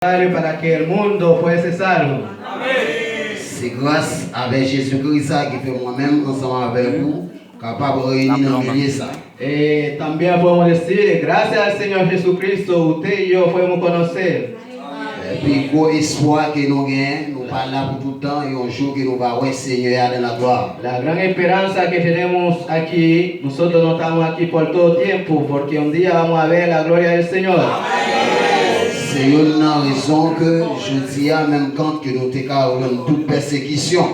Para que el mundo fuese salvo. C'est grâce avec Jésus-Christ qui fait moi-même ensemble avec vous capable de réunir dans milieu ça. También podemos decir, gracias al Señor Jesucristo, usted y yo podemos conocer. Et puis gros espoir que nous gagnons, nous parlons là pour tout le temps et un jour que nous va voir Seigneur dans la gloire. La gran esperanza que tenemos aquí, nosotros no estamos aquí por todo tiempo, porque un día vamos a ver la gloria del Señor. C'est une raison que je dis même quand que nous avons toute persécution.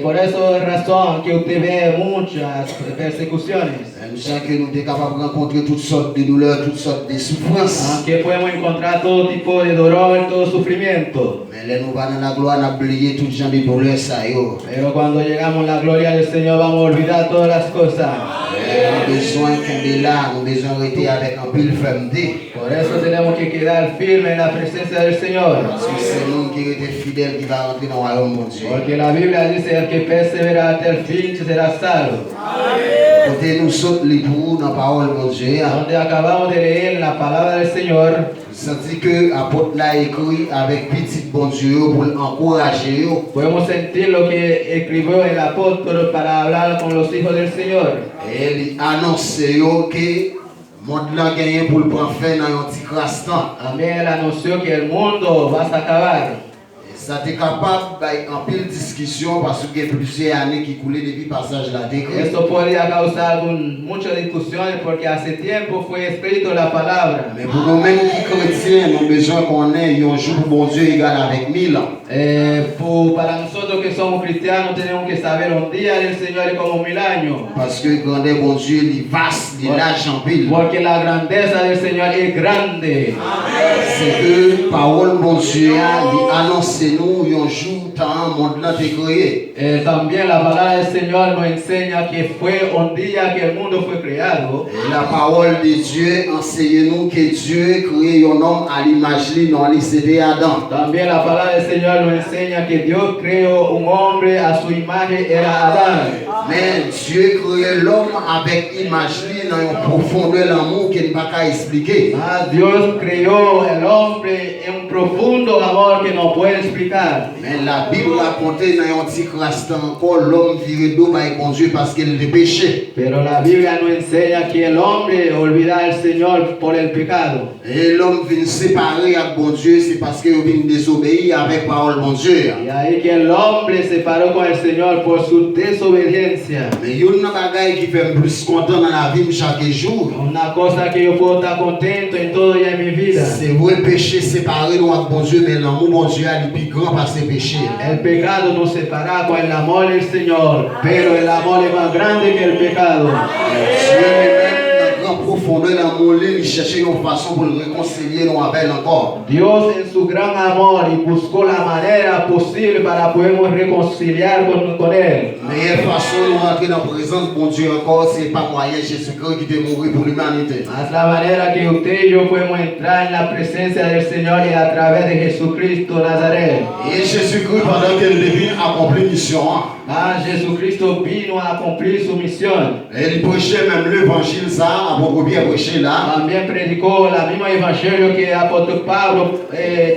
Por eso es razón que usted ve muchas persecuciones. Nous savons que nous sommes capables de rencontrer toutes sortes de douleurs, toutes sortes de souffrances. Aunque podemos encontrar todo tipo de dolor, todo sufrimiento. Mais là nous allons dans la gloire, nous oublier toutes genre de douleurs ça yo. Pero cuando llegamos a la gloria del Señor vamos a olvidar todas las cosas. Nous avons besoin qu'on là, nous avons besoin de rester avec un pile fermeté. Por eso tenemos que quedar firmes en la presencia del Señor. Parce que c'est l'homme qui est fidèle qui va rentrer dans le royaume de Dieu. Porque la Biblia dice el que persevera hasta el fin será salvo. Côté nous saute les pour dans la parole de Dieu. Donde acabamos de leer la palabra del Señor. Senti que l'apôtre l'a écrit avec petit bon Dieu pour encourager. Podemos sentir lo que escribió el apóstol para hablar con los hijos del Señor. Et il annonce que le monde là gagné pour le prendre fin dans un petit instant. También él anunció que el mundo va a acabar. Ça t'est capable en pile discussion parce qu'il y a plusieurs années qui coulaient depuis le passage là décrit. Esto podría causar muchas discusiones porque hace tiempo fue escrito la palabra. Mais pour nous-mêmes qui chrétiens, nous avons besoin qu'on ait un jour pour bon Dieu égal avec 1000 ans. Para nosotros que somos cristianos tenemos que saber un día del Señor es como 1000 años. Parce que grandeur bon Dieu, il est vaste, il est large en pile. Porque la grandeza del Señor es grande. C'est que parole bon Dieu a annoncé nous un jour tant monde là t'est créé. También la palabra del Señor nos enseña que fue un día que el mundo fue creado. Et la parole de Dieu enseigne nous que Dieu créé un homme à l'image de non c'était Adam. También la palabra del Señor nos enseña que Dios creó un hombre a su imagen era Adán. Mais Dieu créé l'homme avec image dans une profondeur d'amour qu'il ne peut pas expliquer. Mas Dios creó el hombre en un profundo amor que no puede explicar. Mais la Bible raconte dans un petit instant encore l'homme viré d'eau par bon Dieu parce qu'il a péché. Pero la Biblia nos enseña que el hombre olvida al Señor por el pecado. Et l'homme vient séparer avec bon Dieu, c'est parce qu'il vient désobéir avec parole bon Dieu. Y ahí que el hombre se separó con el Señor por su desobediencia. Mais il y a une bagaille qui fait plus content dans la vie chaque jour. Una cosa que yo puedo estar contento en todo día en mi vida. C'est vrai le péché séparé nous avec bon Dieu, mais l'amour bon Dieu est plus grand par ses péchés. El pecado nos separa con el amor del Señor, pero el amor es más grande que el pecado. En profondeur d'amour, il cherchait une façon pour le réconcilier nous avec encore. Dios en su gran amor y buscó la manera posible para podernos reconciliar con Él. La meilleure façon de rentrer dans la présence de bon Dieu encore, c'est pas moyen Jésus-Christ qui est mort pour l'humanité. Es la manera que usted y yo podemos entrar en la presencia del Señor y a través de Jesucristo Nazaret. Et Jésus-Christ, pendant qu'il devait accomplir mission, Jesucristo vino a cumplir su misión. il prêchait même l'évangile, ça, à beaucoup bien prêché là. También predicó la misma evangelio que apóstol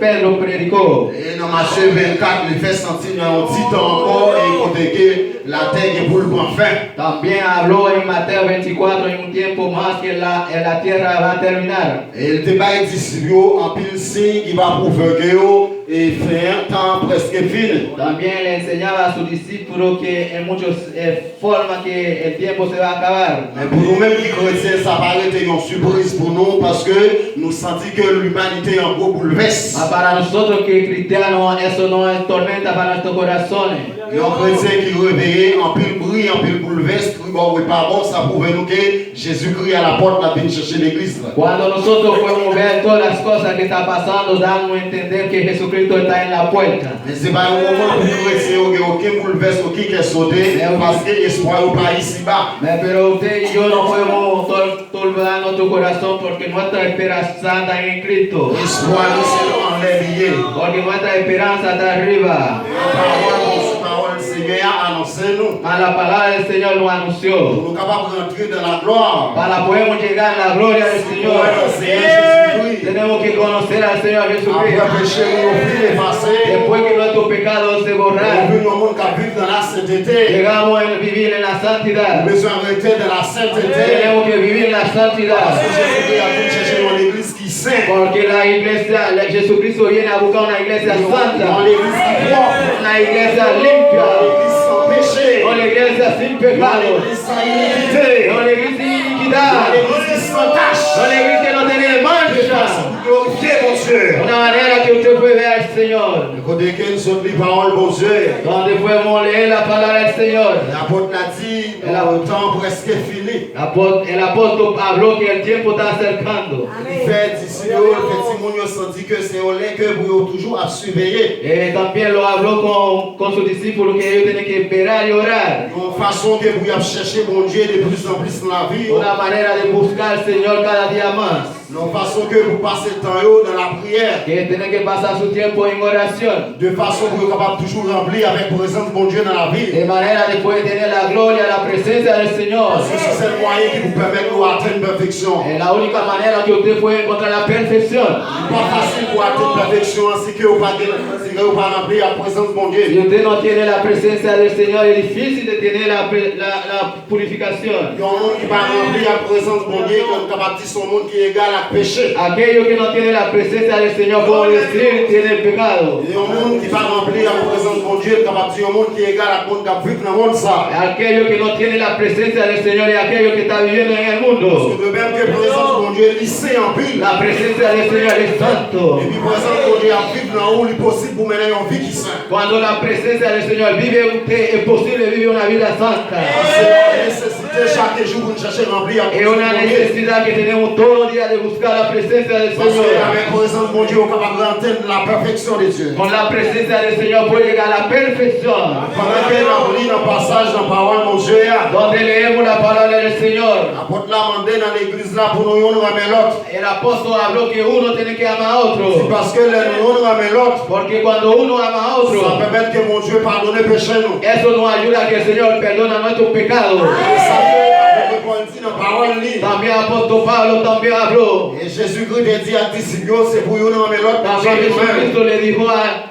Pedro predicó. Et dans Matthieu 24, il fait sentir un petit temps encore et côté que la terre est pour le prendre fin. También habló en Mateo 24 en un tiempo más que la tierra va a terminar. Et il débat est disciple en pile signe qui va prouver que et faire un temps presque fini. También le enseñaba a sus discípulos que en muchas formas que el tiempo se va a acabar. Mais pour nous-mêmes qui chrétiens, ça paraît une surprise pour nous parce que nous sentons que l'humanité est en gros bouleverse. Para nosotros que cristianos eso no es tormenta para nuestros corazones. Et un chrétien qui réveillé en pile bruit, en pile bouleverse, bon, oui, pas bon, ça prouve nous que Jésus-Christ à la porte va venir chercher l'église. Cuando nosotros podemos ver todas las cosas que están pasando, damos a entender que Jesucristo está en la puerta. Mais c'est pas un moment pour chrétien, aucun bouleverse, aucun qui est sauté, parce que l'espoir n'est pas ici-bas. Pero usted y yo no podemos turbar nuestro corazón porque nuestra esperanza está en Cristo. L'espoir, c'est en l'air. Porque nuestra esperanza está arriba. La palabra del Señor nos anunció. Nous sommes capables d'entrer dans la gloire. Para podemos llegar a la gloria del Señor. Jésus-Christ. tenemos que conocer al Señor Après Jesucristo. péché, nous fin effacé. Después que nuestros pecados se Nous borraron, vivons dans le monde qui vit dans la sainteté. llegamos a vivir en la Nous santidad. besoin de rester dans la sainteté. Tenemos que vivir en la Parce santidad. que Jésus-Christ a tout cherché dans l'église qui saint. Porque la iglesia, Jesucristo viene a buscar una iglesia Dans santa, l'église qui propre. una iglesia Dans limpia, l'église sans péché. una iglesia sin Dans pecado, l'église sans iniquité. una iglesia sin Dans iniquidad, l'église qui sans tache. una iglesia que no tiene De mancha. façon pour glorifier mon Dieu. Una manera que usted puede ver al Señor, Le côté que nous sommes les paroles, mon Dieu. donde podemos leer la palabra del Señor. L'apôtre l'a dit, le temps presque fini. El apóstol habló que el tiempo está acercando. Il fait d'ici là, le testimonio senti que c'est au lait que vous toujours à surveiller. También lo habló con sus discípulos que ellos tienen que esperar y orar. Une façon que vous avez cherché mon Dieu de plus en plus dans la vie. Una manera de buscar al Señor cada día más. Une façon que vous passez le temps dans la prière. Que tiene que pasar su tiempo en oración. De façon que vous êtes capable de toujours remplir avec la présence de mon Dieu dans la vie. De manera de poder tener la gloria, la presencia del Señor. Parce que c'est le moyen qui vous permet de atteindre la perfection. Es la única manera que usted puede encontrar la perfección. Ce n'est pas facile pour atteindre la perfection si que vous ne pas remplir la présence de mon Si Dieu. usted no tiene la presencia del Señor, es difícil de tener la purificación. Il y a un monde qui va remplir la présence de mon Dieu comme capable de dire son monde qui est égal à péché. Aquellos que no tienen la presencia del Señor, como decir, tienen pecado. Il y a un monde qui va remplir la présence de mon Dieu capable de dire un monde qui est égal à monde qui vit dans le monde ça. Aquellos que no tienen la presencia del Señor y aquellos que están viviendo en el Parce mundo. que de même que la présence de mon Dieu est lycée en pile. La presencia del Señor es santo. Et puis la présence de mon Dieu a vivre dans où il est possible pour mener une vie qui est sainte. Cuando la presencia del Señor vive usted, es posible vivir una vida santa. C'est la nécessité chaque jour pour nous chercher à remplir la Es présence una de mon Dieu. necesidad que tenemos todos los días de buscar la presencia del Parce Señor. qu'avec la présence de mon Dieu, on est capable d'atteindre la perfection de Dieu. Con la presencia del Señor puede llegar a la perfección. Pendant que nous lisons un passage dans la parole de mon Dieu, Donde leemos la palabra del Señor. l'apôtre l'a demandé dans l'église là pour nous ramener l'autre. El apóstol habló que uno tiene que amar a C'est otro. parce que nous ramener l'autre, Porque cuando uno ama a ça otro, permet que mon Dieu pardonne les péchés nous. eso nos ayuda a que el Señor perdona nuestros pecados. Ça que Paul dit dans la parole là. También el apóstol Pablo también habló. Et Jésus-Christ a dit à disciples, c'est pour nous ramener l'autre. También Jesucristo le dijo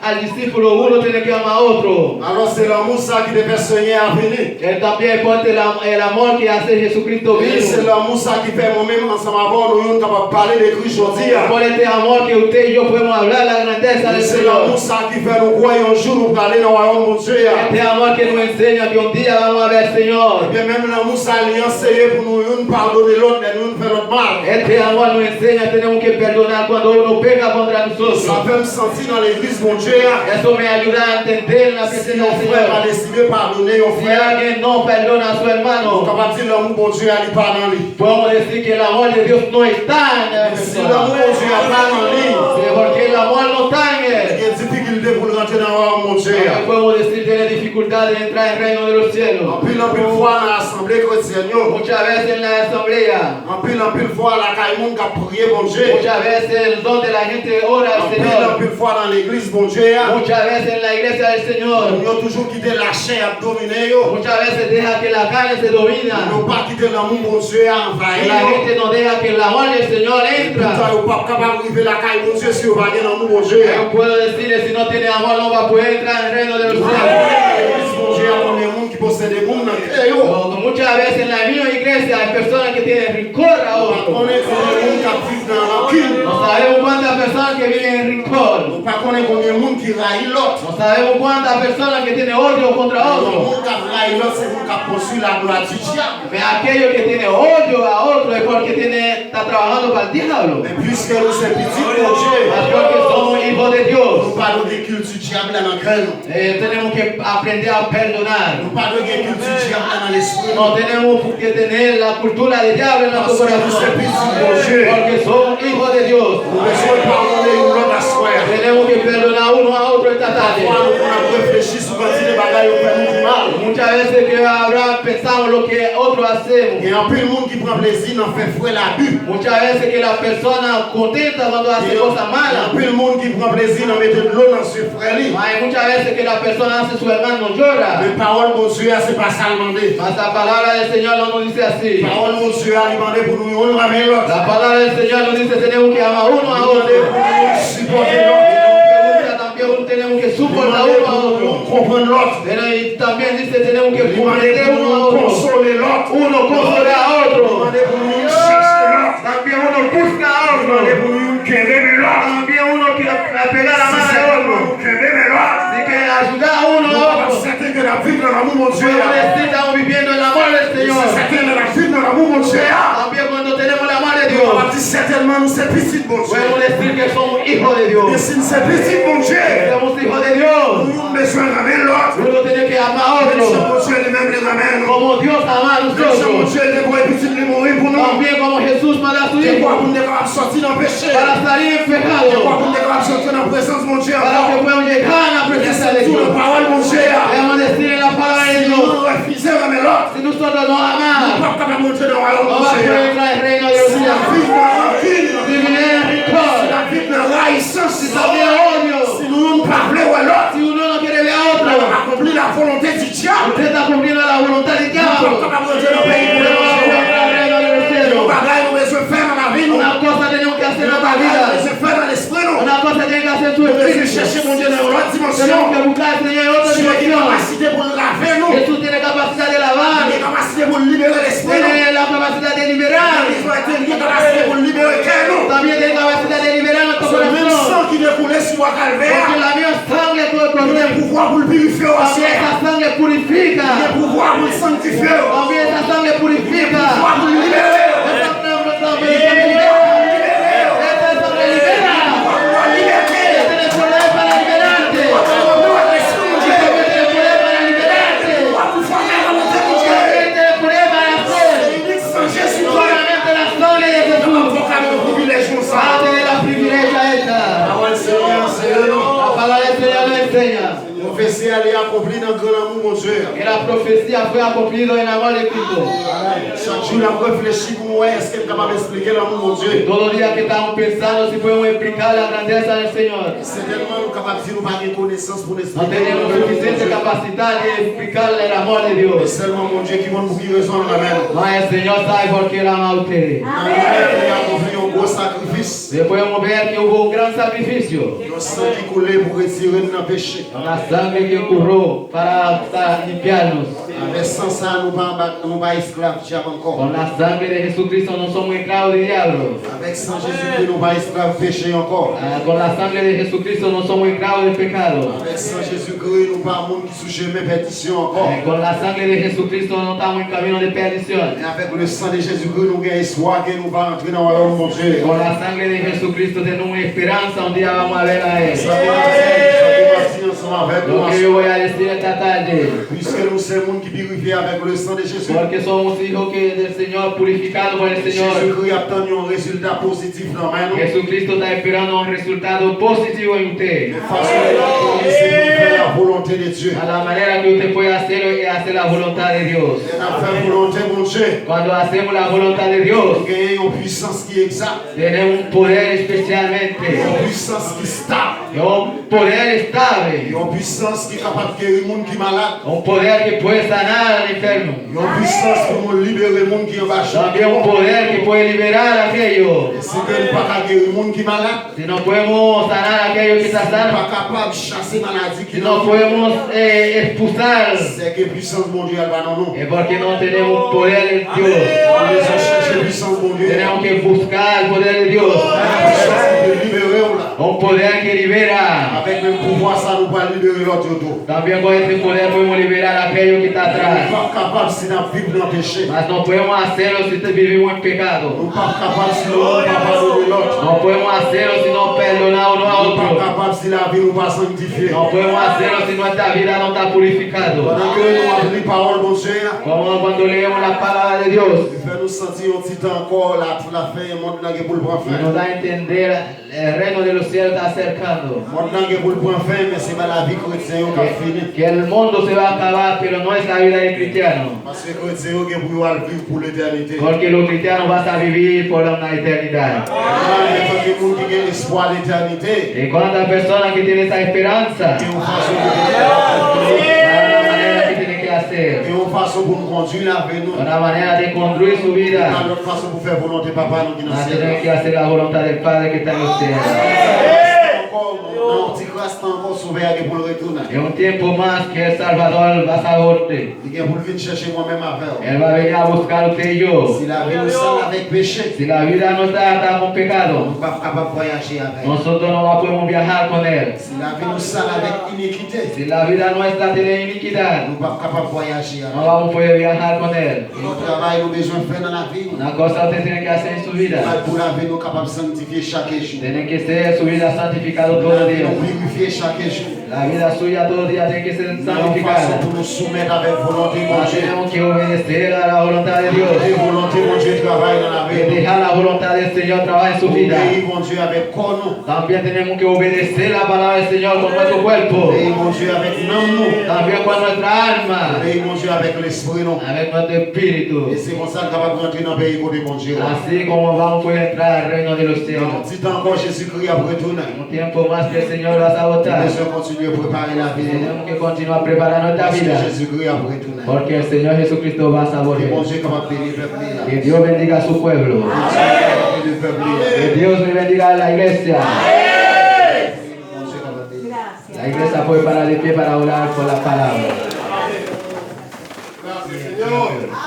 al discípulo, uno tiene que amar a otro. Alors c'est l'amour ça qui devait soigner à venir. Él también porta el amor que hace Jesucristo Et c'est mismo. l'amour ça qui fait moi-même ensemble avant nous sommes capables de parler de Christ aujourd'hui. Por este amor que usted y yo podemos hablar la grandeza del C'est l'amour Señor. ça qui fait nous croire un jour nous parler dans le royaume de Dieu. Este amor que nos enseña que un día vamos a ver al Et Señor. bien même l'amour ça lui enseigné pour nous pardonner l'autre et nous faire notre mal. Este amor nos enseña tenemos que perdonar cuando uno pega contra Ça nosotros. fait me sentir dans l'église mon Dieu. Eso me ayuda a entender la Si presencia nos del frères pas Señor. décidé de pardonner un Si frère, alguien no perdona a su on est hermano, capable de dire l'amour bon Dieu n'est pas dans lui. podemos decir que el amor de Dios no está en la Si l'amour persona. bon Dieu n'est pas dans lui, Sí, porque el amor no está en il él. y a une difficulté pour rentrer dans le royaume mon Dieu. No podemos decir que tiene dificultad de entrar en el reino de los cielos. En pile fois dans l'assemblée chrétienne, Muchas veces en la asamblea, en pile fois la caille qui a prié bon Dieu. muchas veces donde la gente ora al En Señor, pile fois dans l'église bon Dieu. muchas veces en la iglesia del Señor, Nous avons toujours quitté la chair à dominer. Nous muchas veces deja que la carne se domina. n'avons pas quitté l'amour bon Dieu à envahir. La gente no deja que el amor del Señor entra. Nous ne pas capable d'arriver la caille bon Dieu si vous n'avez pas l'amour bon Dieu. Yo puedo decirle, si no tiene amor, no va a poder entrar en el reino de los cielos. L'église bon Dieu a combien de monde qui possède des mondes dans le cœur. Muchas veces en la misma iglesia hay personas que tienen rencor a On otros. connaît combien de monde qui vivent dans la rancune. No sabemos cuántas personas que viven en rencor. On ne connaît combien de monde qui raille l'autre. No sabemos cuántas personas que tienen odio contra Le otros. monde qui raille l'autre, c'est le monde qui poursuit la gloire du diable. Pero aquello que tiene odio a otro es porque está trabajando para el diablo. Mais puisque nous sommes petits pour Dieu, Es porque somos hijos de nous Dios. parlons des cultes du diable dans le cœur. Tenemos que aprender a perdonar. Nous parlons des cultes du diable dans l'esprit. No tenemos que tener la cultura del diablo en nuestro corazón. Porque somos hijos de Dios. Nous besoin de pardonner une l'autre à soi. Tenemos que perdonar uno a otro esta tarde. Parfois, nous avons réfléchi sur quand les bagailles ont fait nous du mal. mal. Muchas veces que ahora pensamos lo que otros hacemos. Il y a un peu de monde qui prend plaisir dans faire fouet l'abus. Muchas veces que la persona contenta cuando hace cosas Il y a malas. un peu de monde qui prend plaisir dans mettre de l'eau dans ce frère. Hay muchas veces que la persona hace su hermano llora. La parole de mon Dieu, c'est pas ça demander. Mas la palabra del Señor no nos dice así. La parole de mon Dieu a demandé pour nous, on ramène l'autre. La palabra del Señor nos dice tenemos que amar uno a otro. Supporter l'autre. También tenemos que soportar uno a otro. Comprendre l'autre. Pero y también dice tenemos que Demandez comprender pour uno a nous otro. consoler l'autre. Uno consola a otro. Demandez pour nous chercher l'autre. También uno busca a otro. Demandez pour nous quérir l'autre. También uno quiere pegar la mano a otro. Quérir l'autre. Así que ayudar a uno a otro. C'est que la vie de l'amour, mon Dieu. Cuando estamos viviendo el amor del Señor. C'est que la vie de l'amour, mon Dieu. También cuando tenemos el amor de On Dios. va dire certainement nous c'est petit, mon Dieu. Podemos decir que somos hijos de Dios. Et si nous c'est petit, mon Dieu. Somos hijos de Dios. Nous avons besoin de ramener l'autre. Uno tiene que amar a Même si otro. mon Dieu lui-même les ramène. Como Dios ama a Même si mon nosotros. Dieu est pour petit, il est mort pour nous. También como Jesús manda a su C'est quoi hijo. pour nous capables de sortir dans le péché? Para salir en C'est quoi pecado. pour nous capables de sortir dans la présence de mon Dieu? Para que puedan llegar a la presencia de C'est tout Dios. la parole, mon Dieu. Debemos decir en la palabra de Si Dios. nous refusons de ramener l'autre, Si nosotros no nous ne amamos, pouvons pas montrer dans le royaume no de va a Dieu. poder entrar el reino de los Si la cielos. vie de rancune, Si viene el si rencor, la vie de raïssance, si también odio, si nous ne parlons pas à l'autre, si uno no quiere ver a on otro, accomplit la volonté du diable. usted está cumpliendo la voluntad del Nous ne diablo. pouvons pas montrer dans le pays pour No le va a poder manger. entrar al reino de los Nos cielos. bagailles, nous besoin de faire dans la vie, nous. Una cosa tenemos que hacer en Nos nuestra bagailles, nous vida. besoin de faire dans l'esprit, nous. Una cosa tiene que hacer su Nous besoin espíritu. chercher mon Dieu dans une autre Tenemos dimension. que buscar al Señor en otra Dieu a une dimensión. capacité pour nous laver, nous. Jesús tiene capacidad de Il a lavar, une capacité pour libérer l'esprit, nous. tiene la capacidad de liberar, Il a une capacité pour libérer le cœur, nous. también tiene capacidad de liberar nuestro C'est le même corazón. sang qui découlait sur la Porque calvaire. la misma sangre que Il a corre, le pouvoir pour le purifier aussi. también esa sangre purifica, Il a le pouvoir pour le sanctifier. también esa sangre purifica. Pouvoir pour le libérer. Esa sangre también libera. Esa sangre libera. Pour la liberté. Tienes poder para liberarte. Pour l'esprit de Dieu. Tienes poder para liberarte. Pour faire la volonté de Dieu. Tienes poder para hacer. Unique sans Jésus. Solamente la sangre de Jesús. Avocat de privilège comme ça. Parte de la privilegia esta. Parole Seigneur, Seigneur. La palabra del Señor nos enseña Prophétie elle est accomplie dans le grand amour, mon Dieu. que la profecía fue acumplida en el amor de Cristo. Chaque jour, on réfléchit pour moi, est-ce qu'elle est capable d'expliquer l'amour, mon Dieu? Todos los días que estamos pensando si podemos explicar la grandeza del Señor. C'est tellement nous capables de dire nous pas de connaissance pour No l'expliquer. tenemos suficiente capacidad de explicarle el amor de C'est Dios. seulement mon Dieu qui va nous guider raison dans la main. Mas el Señor sabe por qué Él ama a ustedes. Il a accompli un gros sacrifice. Después podemos ver que hubo un gran sacrificio. Le sang qui coulait pour retirer nous dans le péché. La sangre que ocurrió para limpiarnos. Avec sans ça, nous ne pas esclaves diable encore. Con la sangre de Jesucristo no somos esclavos de diablo. Avec sans Jésus-Christ, nous ne pas esclaves péché encore. Con la sangre de Jesucristo no somos esclavos del pecado. Avec sans Jésus-Christ, nous ne pas monde qui sous chemin perdition encore. Con la sangre de Jesucristo no estamos en camino de perdición. Et avec le sang de Jésus-Christ, nous gagnons espoir que nous allons entrer dans le royaume de mon Dieu. Con la sangre de Jesucristo tenemos esperanza, un día vamos a ver a Él. Ça va dire ensemble avec Lo que yo nous. voy a decir esta tarde, Puisque nous sommes monde qui purifie avec le sang de Jésus. porque somos hijos del Señor, purificados por el Señor. Jésus-Christ a obtenu un résultat positif dans la main. Jesucristo está esperando un resultado positivo en usted. De façon à faire la volonté de Dieu. A la manera que usted puede hacerlo es hacer la voluntad de Dios. Et à faire volonté mon Dieu. Cuando hacemos la voluntad de Dios, Nous gagnons une puissance qui est exacte. tenemos un poder especialmente, Une puissance qui est stable. un poder estable, Une puissance qui est capable de guérir le monde qui est malade. un poder que puede sanar al enfermo. Une puissance pour nous libérer le monde qui est en bas. También un poder que puede liberar a aquello. Et c'est que nous ne pouvons pas guérir le monde qui est malade. Si no podemos sanar a aquello que está Nous ne sano, sommes pas capables de chasser la maladie qui si est no dans nous. podemos expulsar, C'est que la puissance mondiale va dans nous. es porque no tenemos poder de Dios. Nous devons chercher la puissance mondiale. Tenemos que buscar el poder de Dios. La puissance qui peut libérer là. Un poder que libera. Avec le pouvoir, ça nous va libérer l'autre autour. También con este poder podemos liberar a aquello que está Nous ne atrás. sommes pas capables si nous vivons dans le péché. Mas no podemos hacerlo si vivimos en pecado. Nous ne sommes pas capables si nous ne sommes pas pardonner l'autre. No podemos hacerlo si no perdonamos uno a Nous ne sommes pas otro. capables choisi la vie, nous pas sanctifier. No podemos hacerlo si nuestra vida no está purificado. Pendant que nous avons la parole, bon Dieu, Como cuando leemos la palabra de Dios il fait nous sentir un petit temps encore, la fin, le monde n'a pour le prendre y nos fin. da a entender el reino de los cielos está acercando. Le monde n'a pour le prendre fin, mais c'est pas la vie chrétienne qui a fini. Que el mundo se va a acabar, pero no es la vida del cristiano. Parce que les chrétiens qui pour vivre pour l'éternité. Porque los cristianos van a vivir por una eternidad. Mais tant que les gens qui ont l'espoir d'éternité, Y cuántas personas que tienen esa esperanza, qui ont façon la manera que tienen que hacer, pour nous conduire la vie, nous. una manera de construir su vida, Dans notre façon pour faire volonté papa nous qui dans van a le ciel. tener que hacer la voluntad del Padre que está en los cielos. Encore, petit Christ encore sauvé pour le retourner. En un tiempo más que el Salvador va a volver. Il vient pour venir chercher moi-même avec. Él va a venir a buscar usted y yo. Si la vie nous semble avec péché, Si la vida no está con nous pecado, ne sommes pas capables de voyager avec. nosotros no podemos viajar con Él. Si la vie nous semble avec iniquité, Si la vida nuestra tiene iniquidad, nous ne sommes pas capables de voyager no avec. vamos a poder viajar con Él. Et notre travail, nous avons besoin de faire dans la vie. Una cosa usted tiene que hacer en su vida. Pour la vie, nous sommes capables de sanctifier chaque jour. Tiene que ser su vida santificado Pour todos la los vie, días. nous purifier chaque jour. La vida suya todos los días tiene que ser Nous façon santificada. pour nous soumettre avec volonté, mon Dieu. Tenemos que obedecer a la voluntad de Dios. Et volonté, mon Dieu, travaille dans la Que vie. dejar la voluntad del Señor trabajar en su vida. Obéir, mon Dieu, avec corps, nous. También tenemos que obedecer la palabra del Señor con nuestro cuerpo. Obéir, mon Dieu, avec l'âme, nous. También con nuestra alma. Obéir, mon Dieu, avec l'esprit, nous. Avec notre espíritu. Et c'est comme ça qu'on va rentrer dans le pays côté mon Dieu. Así como vamos a poder entrar al reino de los Dans cielos. un petit temps encore, Jésus-Christ a retourné. Un tiempo más que el Señor va a Nous votar. devons continuer à préparer la vie. Tenemos que continuar a preparar nuestra Parce que vida. Jésus-Christ a retourné. Porque el Señor Jesucristo va a Et mon volver. Dieu, comment bénir le peuple là. Que Dios bendiga a su pueblo. Le peuple là. Que Dios me bendiga a la iglesia. Mon Dieu, comment bénir. La iglesia puede parar de pie para orar por la palabra. Gracias, Señor.